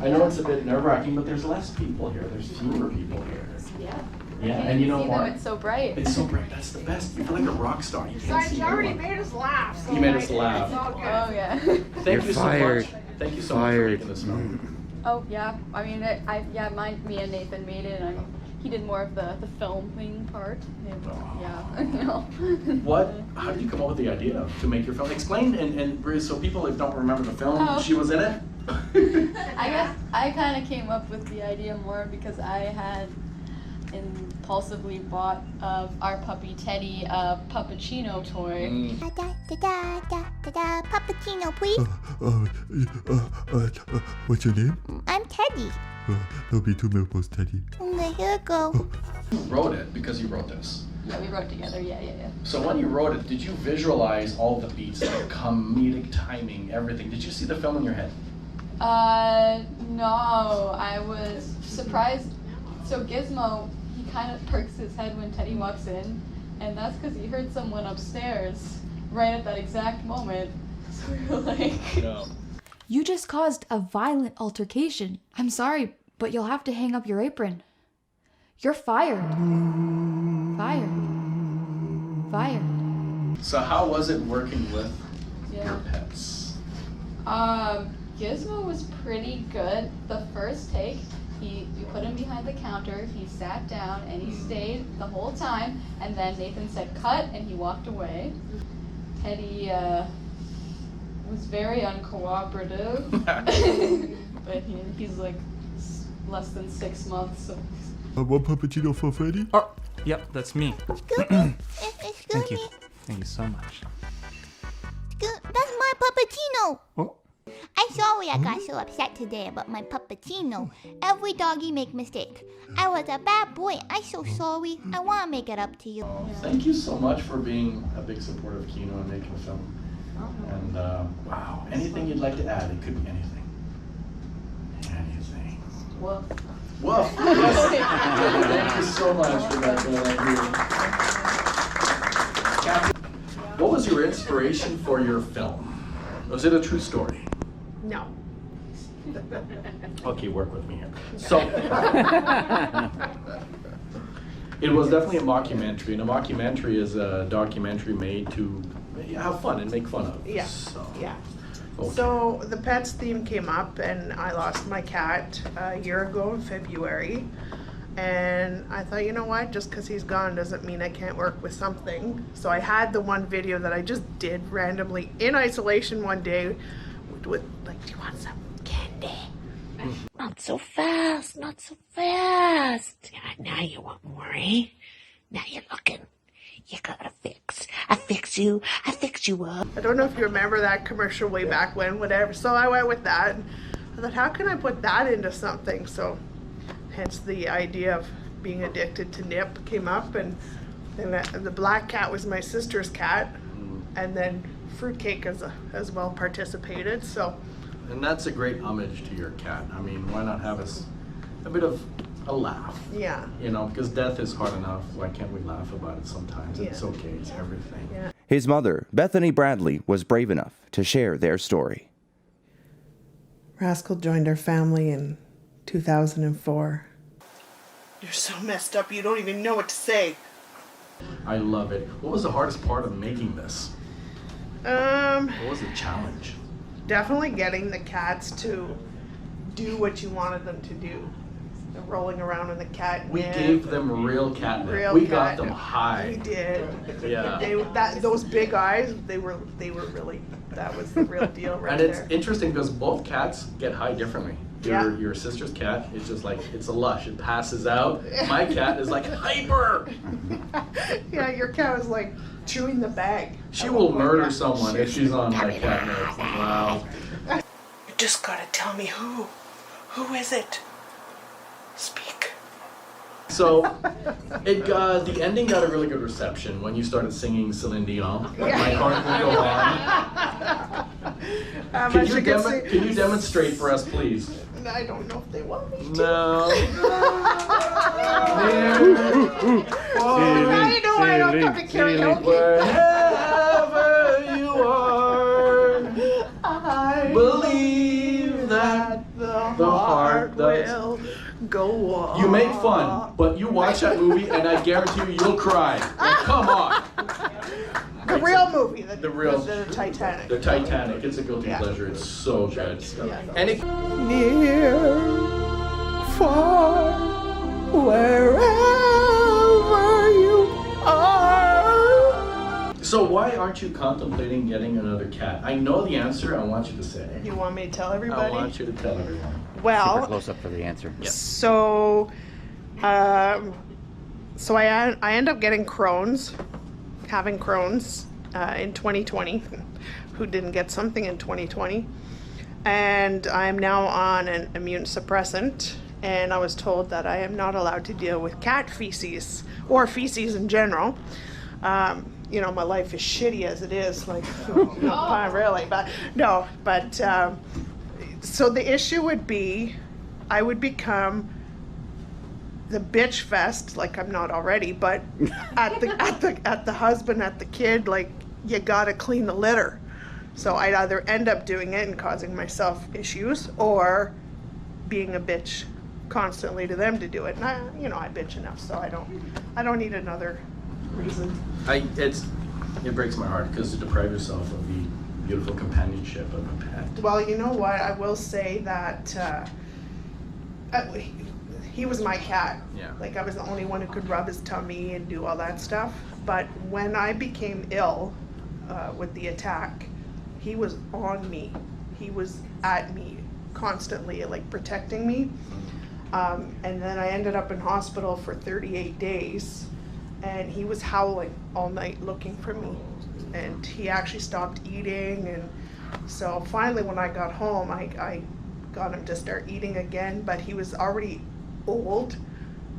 I know it's a bit nerve-wracking, but there's less people here. There's fewer people here. Yeah. Yeah, and you know what? It's so bright. It's so bright. That's the best. You feel like a rock star. You can't see already anyone. made us laugh. So He made us laugh. Oh yeah. Thank you so much. Thank you so much for making this film. Oh yeah. I mean, me and Nathan made it. And he did more of the filming part. And, yeah. You know. How did you come up with the idea to make your film? Explain and so people that don't remember the film, she was in it. I guess I kind of came up with the idea more because I had impulsively bought our puppy Teddy a Puppuccino toy. Puppuccino, please. What's your name? I'm Teddy. There'll be 2 milk bones, Teddy. Okay, here you go. You wrote it because you wrote this. Yeah, we wrote it together. Yeah. So when you wrote it, did you visualize all the beats, the comedic timing, everything? Did you see the film in your head? No, I was surprised. So Gizmo, he kind of perks his head when Teddy walks in, and that's because he heard someone upstairs right at that exact moment. So we were like, No. You just caused a violent altercation. I'm sorry, but you'll have to hang up your apron. You're fired. Fired. So how was it working with your pets? Gizmo was pretty good. The first take, we put him behind the counter, he sat down, and he stayed the whole time, and then Nathan said cut, and he walked away. Teddy was very uncooperative, but he's like less than 6 months, so. One puppuccino for Freddy? Oh, yep, that's me. Excuse me. Thank you so much. That's my puppuccino. Oh. I'm sorry I got so upset today about my puppuccino. Every doggy make mistake. I was a bad boy. I'm so sorry. I want to make it up to you. Thank you so much for being a big supporter of Kino and making a film. And wow, anything you'd like to add? It could be anything. Anything. Woof. Woof. Yes. Thank you so much, Rebecca. Captain, what was your inspiration for your film? Was it a true story? No. Okay, work with me here. So, it was definitely a mockumentary, and a mockumentary is a documentary made to have fun and make fun of. Yeah. So, Yeah. okay. So the pets theme came up, and I lost my cat a year ago in February. And I thought, you know what, just because he's gone doesn't mean I can't work with something. So I had the one video that I just did randomly in isolation one day with like, do you want some candy? Not so fast, not so fast. Now you want more, eh? Now you're looking. You got a fix. I fix you up. I don't know if you remember that commercial way back when, whatever. So I went with that. I thought, how can I put that into something? So hence the idea of being addicted to Nip came up, and then the black cat was my sister's cat, and then Fruitcake as well participated. So, and that's a great homage to your cat. I mean, why not have us a bit of a laugh? yeah. You know, because death is hard enough. Why can't we laugh about it sometimes? It's Yeah. okay. It's everything. Yeah. His mother, Bethany Bradley, was brave enough to share their story. Rascal joined our family in 2004. You're so messed up, you don't even know what to say. I love it. What was the hardest part of making this? What was the challenge? Definitely getting the cats to do what you wanted them to do. They're rolling around in the catnip. We gave them real catnip. Real We got catnip. them high. We did. Yeah. Those big eyes, they were really, that was the real deal right And it's there. interesting because both cats get high differently. Yeah. Your sister's cat is just like, it's a lush. It passes out. My cat is like hyper. Yeah, your cat was like chewing the bag. She will murder someone if she's on my catnip. Wow. You just gotta tell me who. Who is it? Speak. So, the ending got a really good reception when you started singing Celine Dion. My heart will go on. Can you demonstrate for us, please? I don't know if they want me to. No. I know I don't come to karaoke. Wherever you are, I believe that The heart will go on. You make fun, but you watch that movie and I guarantee you, you'll cry. Like, come on. The real movie, the Titanic. The Titanic. It's a guilty pleasure. It's so good. Yeah. And it, Near, far, wherever you are. so why aren't you contemplating getting another cat? I know the answer. I want you to say it. You want me to tell I everybody? want you to tell everyone. Well, Close up for the answer. so I end up getting having Crohn's in 2020. Who didn't get something in 2020? And I'm now on an immune suppressant, and I was told that I am not allowed to deal with cat feces or feces in general. You know, my life is shitty as it is, like, not really, but no, but so the issue would be I would become the bitch fest, like I'm not already, but at the husband, at the kid, like, you gotta clean the litter. So I'd either end up doing it and causing myself issues, or being a bitch constantly to them to do it. And I bitch enough, so I don't need another reason. It breaks my heart because to deprive yourself of the beautiful companionship of a pet. Well, you know what? I will say that he was my cat. Yeah. Like, I was the only one who could rub his tummy and do all that stuff. But when I became ill with the attack, he was on me. He was at me constantly, like, protecting me. And then I ended up in hospital for 38 days. And he was howling all night looking for me. And he actually stopped eating. And so finally when I got home, I got him to start eating again, but he was already old.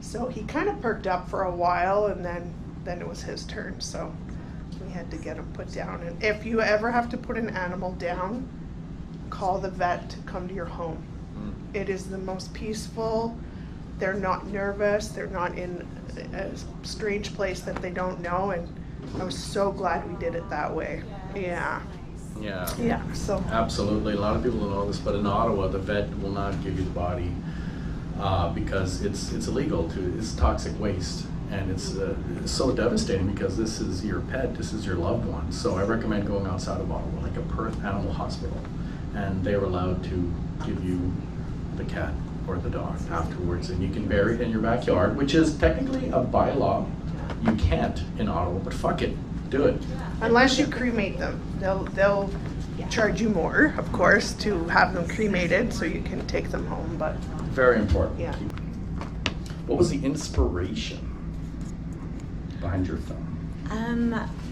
So he kind of perked up for a while, and then it was his turn. So we had to get him put down. And if you ever have to put an animal down, call the vet to come to your home. It is the most peaceful. They're not nervous. They're not in a strange place that they don't know. And I was so glad we did it that way. Yeah. Yeah. Yeah. So. Absolutely. A lot of people don't know this, but in Ottawa, the vet will not give you the body because it's illegal it's toxic waste. And it's so devastating because this is your pet, this is your loved one. So I recommend going outside of Ottawa, like a Perth Animal Hospital, and they were allowed to give you the cat or the dog afterwards, and you can bury it in your backyard, which is technically a bylaw. You can't in Ottawa, but fuck it, do it. Unless you cremate them, they'll charge you more, of course, to have them cremated so you can take them home. But very important. Yeah. What was the inspiration behind your film?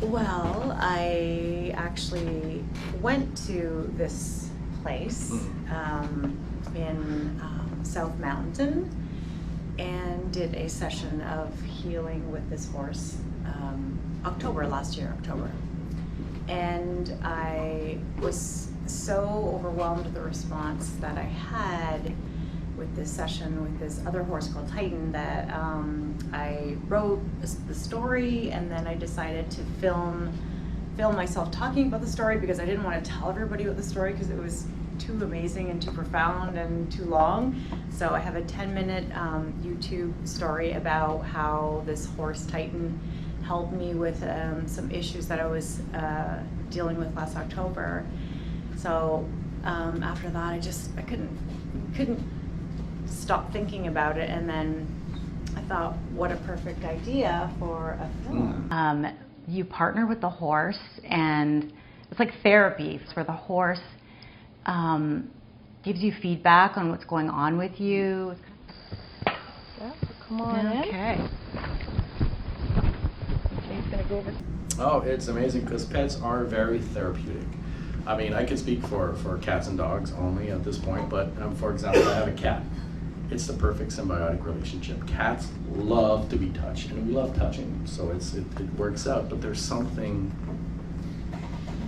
Well, I actually went to this place in South Mountain and did a session of healing with this horse last year, October. And I was so overwhelmed with the response that I had with this session with this other horse called Titan that I wrote the story, and then I decided to film myself talking about the story because I didn't want to tell everybody about the story because it was too amazing and too profound and too long. So I have a 10-minute YouTube story about how this horse Titan helped me with some issues that I was dealing with last October. So after that, I couldn't stop thinking about it, and then I thought, what a perfect idea for a film. You partner with the horse, and it's like therapy where the horse gives you feedback on what's going on with you. Yeah, come on in. Okay. He's gonna go over. Oh, it's amazing because pets are very therapeutic. I mean, I could speak for cats and dogs only at this point, but for example, I have a cat. It's the perfect symbiotic relationship. Cats love to be touched, and we love touching them, so it works out. But there's something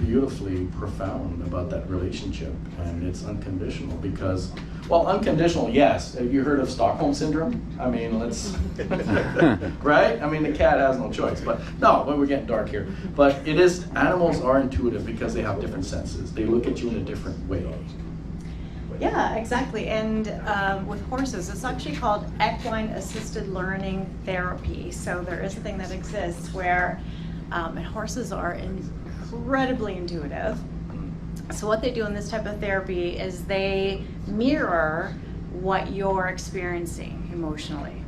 beautifully profound about that relationship, and it's unconditional because, well, unconditional, yes. Have you heard of Stockholm Syndrome? I mean, let's, right? I mean, the cat has no choice, but no, we're getting dark here. But it is, animals are intuitive because they have different senses. They look at you in a different way. Yeah, exactly. And with horses, it's actually called equine assisted learning therapy. So there is a thing that exists where and horses are incredibly intuitive. So what they do in this type of therapy is they mirror what you're experiencing emotionally.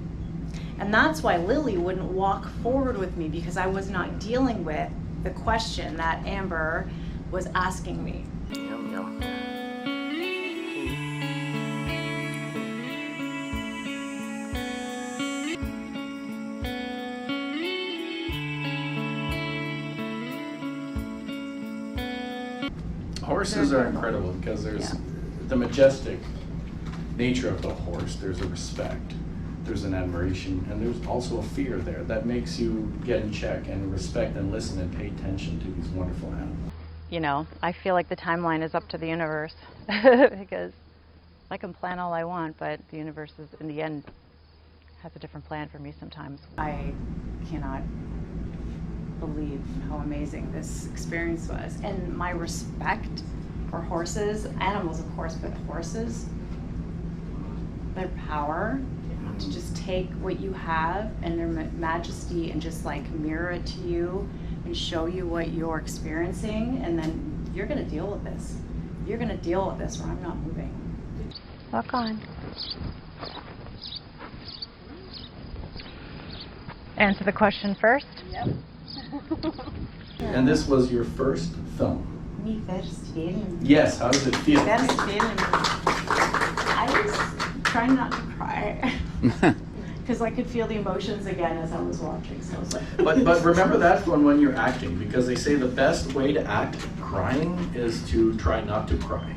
And that's why Lily wouldn't walk forward with me, because I was not dealing with the question that Amber was asking me. Yum, yum. Horses are incredible because there's the majestic nature of the horse. There's a respect, there's an admiration, and there's also a fear there that makes you get in check and respect and listen and pay attention to these wonderful animals. You know, I feel like the timeline is up to the universe because I can plan all I want, but the universe is, in the end, has a different plan for me sometimes. I cannot believe how amazing this experience was. And my respect for horses, animals of course, but horses, their power to just take what you have and their majesty and just like mirror it to you and show you what you're experiencing, and then you're gonna deal with this. You're gonna deal with this, or I'm not moving. Walk on. Answer the question first. Yep. And this was your first film? Me first film. Yes, how does it feel? First film. I was trying not to cry because I could feel the emotions again as I was watching. So I was like, But remember that when you're acting, because they say the best way to act crying is to try not to cry.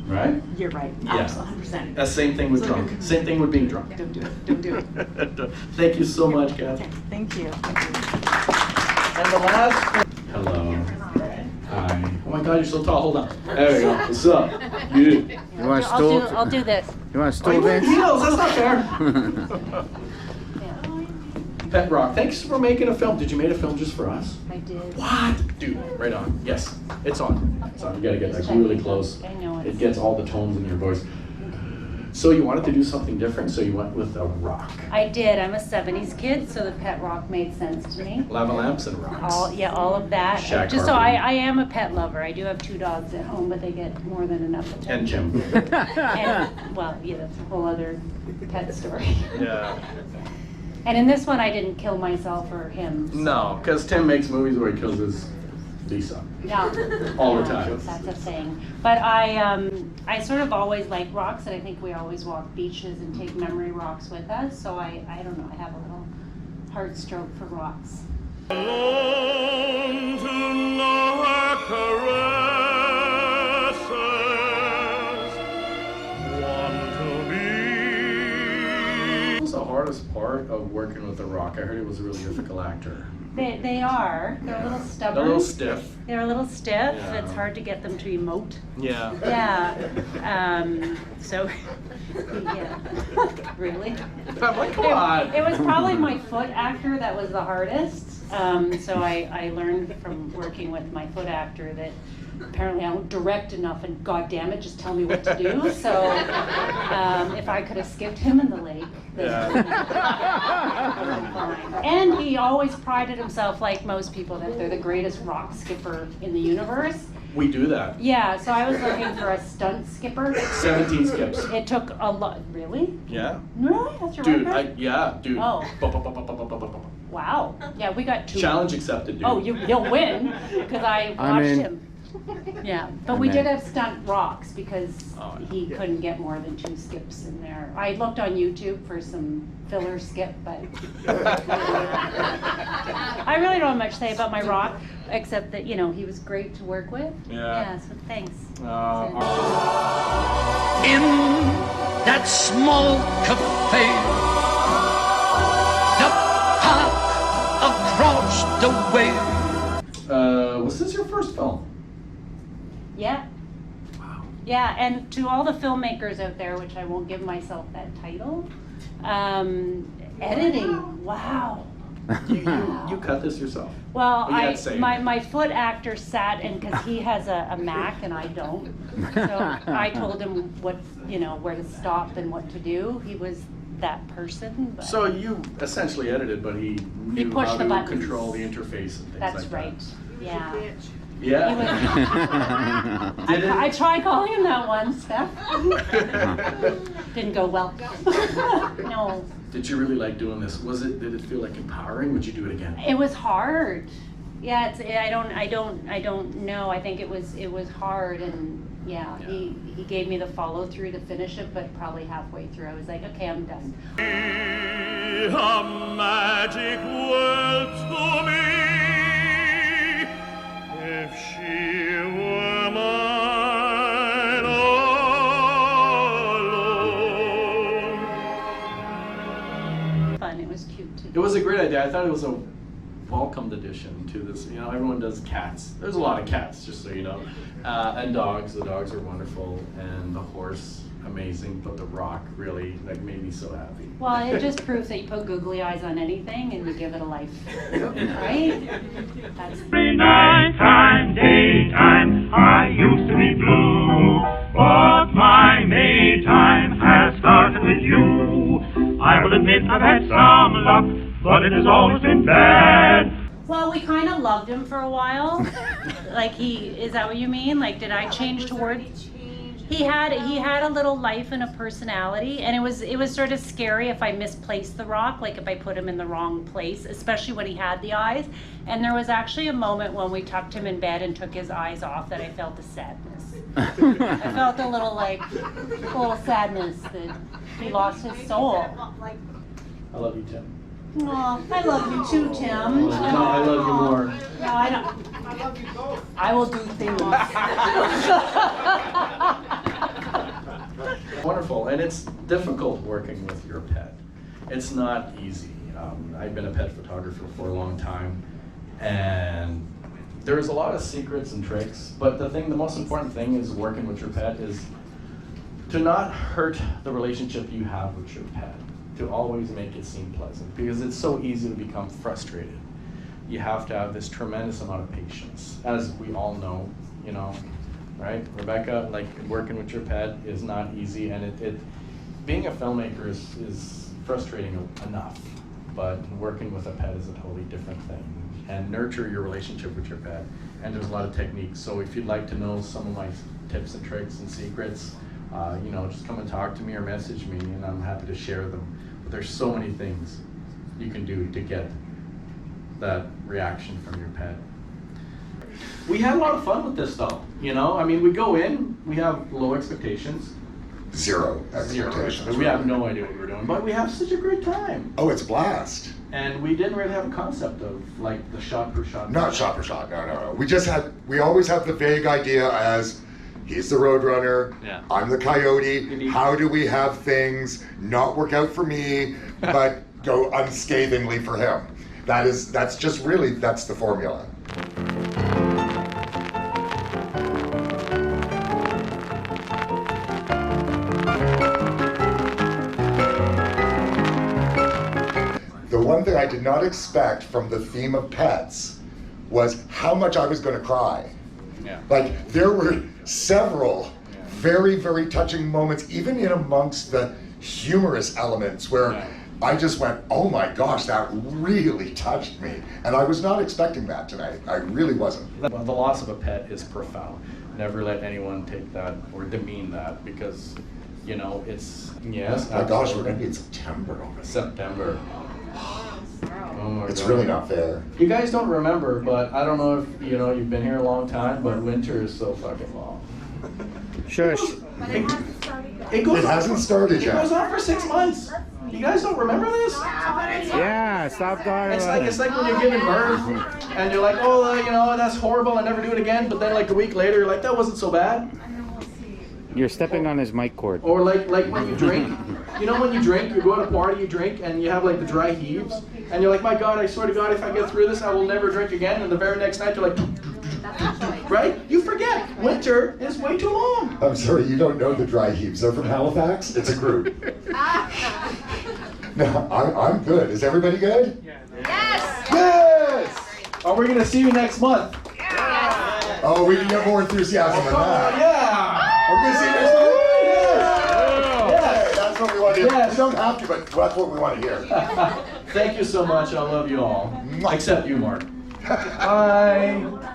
Right? You're right. Yeah. Absolutely, 100%. That's same thing with drunk. Same thing with being drunk. Don't do it. Don't do it. Thank you so much, Kath. Okay. Thank you. And the last. Hello. Hi. Oh my God, you're so tall. Hold on. There we go. What's up? You. You want a stool? I'll do this. You want a Oh, stool, you wear Vince? heels. That's not fair. Pet Rock, thanks for making a film. Did you make a film just for us? I did. What? Dude, right on. Yes, it's on. It's on. You gotta get like really close. I know It gets all the tones in your voice. So you wanted to do something different, so you went with a rock. I did. I'm a 70s kid, so the pet rock made sense to me. Lava lamps and rocks. All of that. Shag Just so carpeting. I am a pet lover. I do have 2 dogs at home, but they get more than enough attention. And Jim. And, well, yeah, that's a whole other pet story. Yeah. And in this one, I didn't kill myself or him. No, because Tim makes movies where he kills his Lisa. No. All the No, time. That's a thing. But I sort of always like rocks, and I think we always walk beaches and take memory rocks with us. So I don't know, I have a little heart stroke for rocks. What's the hardest part of working with a rock? I heard he was a really difficult actor. They are. They're a little stubborn. A little stiff. They're a little stiff. Yeah. It's hard to get them to emote. Yeah. Yeah. So, yeah. Really? I'm like, come on. It was probably my foot actor that was the hardest. So I learned from working with my foot actor that apparently I don't direct enough, and God damn it, just tell me what to do. So if I could have skipped him in the lake, then I'm fine. And he always prided himself, like most people, that they're the greatest rock skipper in the universe. We do that. Yeah, so I was looking for a stunt skipper. 17 skips. It took a lot. Really? Yeah. Really? That's your Dude, record? dude. Oh. Ba, ba, ba, ba, ba, ba, ba, ba. Wow. Yeah, we got 2. Challenge accepted, dude. Oh, you'll win, because I watched I'm in. him. Yeah, but I'm we in. did have stunt rocks because Oh, yeah. he couldn't get more than 2 skips in there. I looked on YouTube for some filler skip, but I really don't have much to say about my rock, except that, you know, he was great to work with. Yeah. So thanks. In that small cafe, the park across the way. Was this your first film? Yeah. Wow. Yeah, and to all the filmmakers out there, which I won't give myself that title, editing, wow. You cut this yourself? Well, Oh, you had same. my foot actor sat, and because he has a Mac and I don't, so I told him what, where to stop and what to do. He was that person. But So you essentially edited, but he knew pushed how the to buttons. control the interface and things that's like right. Yeah. that. Yeah. Did it? I tried calling him that once, Steph. Didn't go well. No. Did you really like doing this? Did it feel like empowering? Would you do it again? It was hard. Yeah, I don't know. I think it was hard, and yeah. He gave me the follow through to finish it, but probably halfway through I was like, okay, I'm done. A magic world to me, if she were mine alone. Fun. It was cute too. It was a great idea. I thought it was a welcomed addition to this. Everyone does cats. There's a lot of cats, just so you know. And dogs. The dogs are wonderful. And the horse, amazing. But the rock really made me so happy. Well, it just proves that you put googly eyes on anything and you give it a life. Right? That's Nighttime, daytime, I used to be blue, but my Maytime has started with you. I will admit I've had some luck, but it has always been bad. Well, we kind of loved him for a while. Is that what you mean? Did I change towards? He had a little life and a personality, and it was sort of scary if I misplaced the rock, if I put him in the wrong place, especially when he had the eyes. And there was actually a moment when we tucked him in bed and took his eyes off that I felt the sadness. I felt a little sadness that he lost his soul. I love you, Tim. Oh, I love you too, Tim. No, I love you more. No, I don't. I love you both. I will do things. Wonderful, and it's difficult working with your pet. It's not easy. I've been a pet photographer for a long time, and there's a lot of secrets and tricks, but the most important thing is working with your pet is to not hurt the relationship you have with your pet, to always make it seem pleasant, because it's so easy to become frustrated. You have to have this tremendous amount of patience, as we all know, right? Rebecca, working with your pet is not easy, and being a filmmaker is frustrating enough, but working with a pet is a totally different thing. And nurture your relationship with your pet, and there's a lot of techniques. So if you'd like to know some of my tips and tricks and secrets, just come and talk to me or message me, and I'm happy to share them. But there's so many things you can do to get that reaction from your pet. We had a lot of fun with this though, we go in, we have low expectations. Zero expectations. We have no idea what we're doing, but we have such a great time. Oh, it's a blast. And we didn't really have a concept of the shot per shot. Not shot per shot, no. We always have the vague idea as, he's the Roadrunner, yeah. I'm the Coyote, how do we have things not work out for me, but go unscathingly for him? That's the formula. The one thing I did not expect from the theme of pets was how much I was going to cry. Yeah. There were several very, very touching moments, even in amongst the humorous elements where I just went, oh my gosh, that really touched me. And I was not expecting that tonight. I really wasn't. The loss of a pet is profound. Never let anyone take that or demean that, because, it's, yes. Oh my gosh, we're going to be in September already. September. Oh my it's God. Really not fair. You guys don't remember, but I don't know if you've been here a long time, but winter is so fucking long. Shush. It hasn't started yet. It goes on for 6 months. You guys don't remember this? Yeah, stop talking about it. It's like when you're giving birth and you're like, oh, that's horrible, I never do it again. But then a week later, you're like, that wasn't so bad. You're stepping on his mic cord. Or like when you drink. When you drink, you go to a party, you drink, and you have the dry heaves. And you're like, my God, I swear to God, if I get through this, I will never drink again. And the very next night, you're like, right? You forget. Winter is way too long. I'm sorry, you don't know the dry heaves. They're from Halifax. It's a group. No, I'm good. Is everybody good? Yes! Are we going to see you next month? Oh, we can get more enthusiasm than that. Yeah. We're gonna see you next month. Yes. Okay, that's what we want to hear. Yes. You don't have to, but that's what we want to hear. Thank you so much. I love you all. Except you, Mark. Bye.